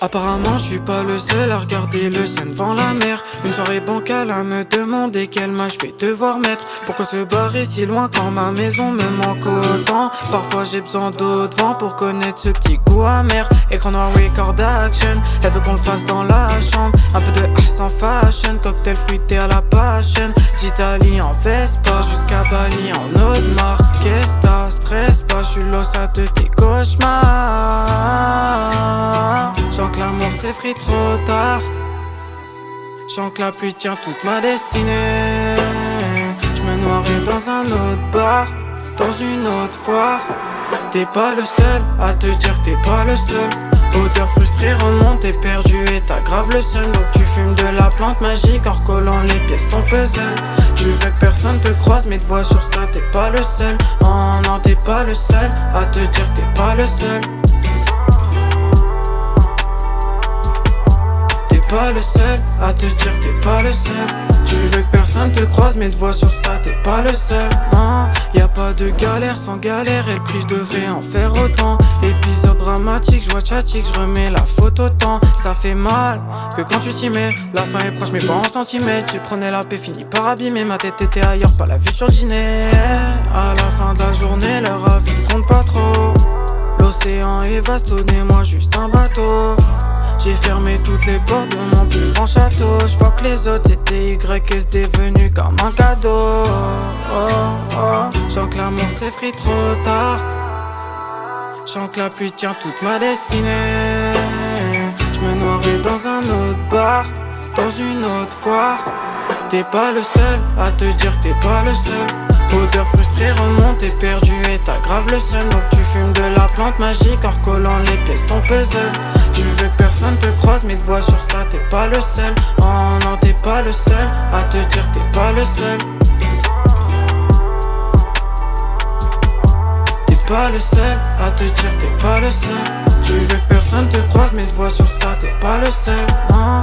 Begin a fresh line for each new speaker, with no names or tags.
Apparemment je suis pas le seul à regarder le sun devant la mer. Une soirée bancale à me demander quelle main je vais devoir mettre. Pourquoi se barrer si loin quand ma maison me manque autant? Parfois j'ai besoin d'eau de vent pour connaître ce petit goût amer. Écran noir, record action. Elle veut qu'on le fasse dans la chambre. Un peu de ice en fashion. Cocktail fruité à la passion. d'Italie en Vespa jusqu'à Bali en Audemars. Qu'est-ce que t'as? Stress pas, j'suis l'os à de tes cauchemars. Sens que l'amour s'effrite trop tard. Sens que la pluie tient toute ma destinée. J'me noierai dans un autre bar, dans une autre foire. T'es pas le seul à te dire que t'es pas le seul. Odeur frustrée remonte, t'es perdu et t'aggraves le seum. Donc tu fumes de la plante magique en recollant les pièces ton puzzle. Tu veux que personne te croise mais te vois sur ça, t'es pas le seul. Oh non, t'es pas le seul à te dire que t'es pas le seul. T'es pas le seul à te dire que t'es pas le seul. Tu veux que personne te croise mais te vois sur ça, t'es pas le seul. Non, y'a pas de galère sans galère. Et le prix j'devrais en faire autant. Épisode dramatique, j'vois tchatique, j'remets la faute au temps. Ça fait mal que quand tu t'y mets. La fin est proche mais pas en centimètres. Tu prenais la paix, fini par abîmer. Ma tête était ailleurs, pas la vue sur le dîner. À la fin de la journée, leur avis compte pas trop. L'océan est vaste, donnez-moi juste un bateau. J'ai fermé toutes les portes de mon plus grand château. J'vois que les autres c'était Y et c'est devenu comme un cadeau. Sens que l'amour s'effrite trop tard. Sens que la pluie tient toute ma destinée. J'me noierai dans un autre bar, dans une autre foire. T'es pas le seul à te dire que t'es pas le seul. Odeur frustrée remonte, t'es perdu et t'aggraves le seum. Donc tu fumes de la plante magique en recollant les pièces ton puzzle. Tu veux que personne te croise mais te vois sur ça, t'es pas le seul. Oh non, t'es pas le seul à te dire que t'es pas le seul. T'es pas le seul à te dire que t'es pas le seul. Tu veux que personne te croise mais te vois sur ça, t'es pas le seul. Oh.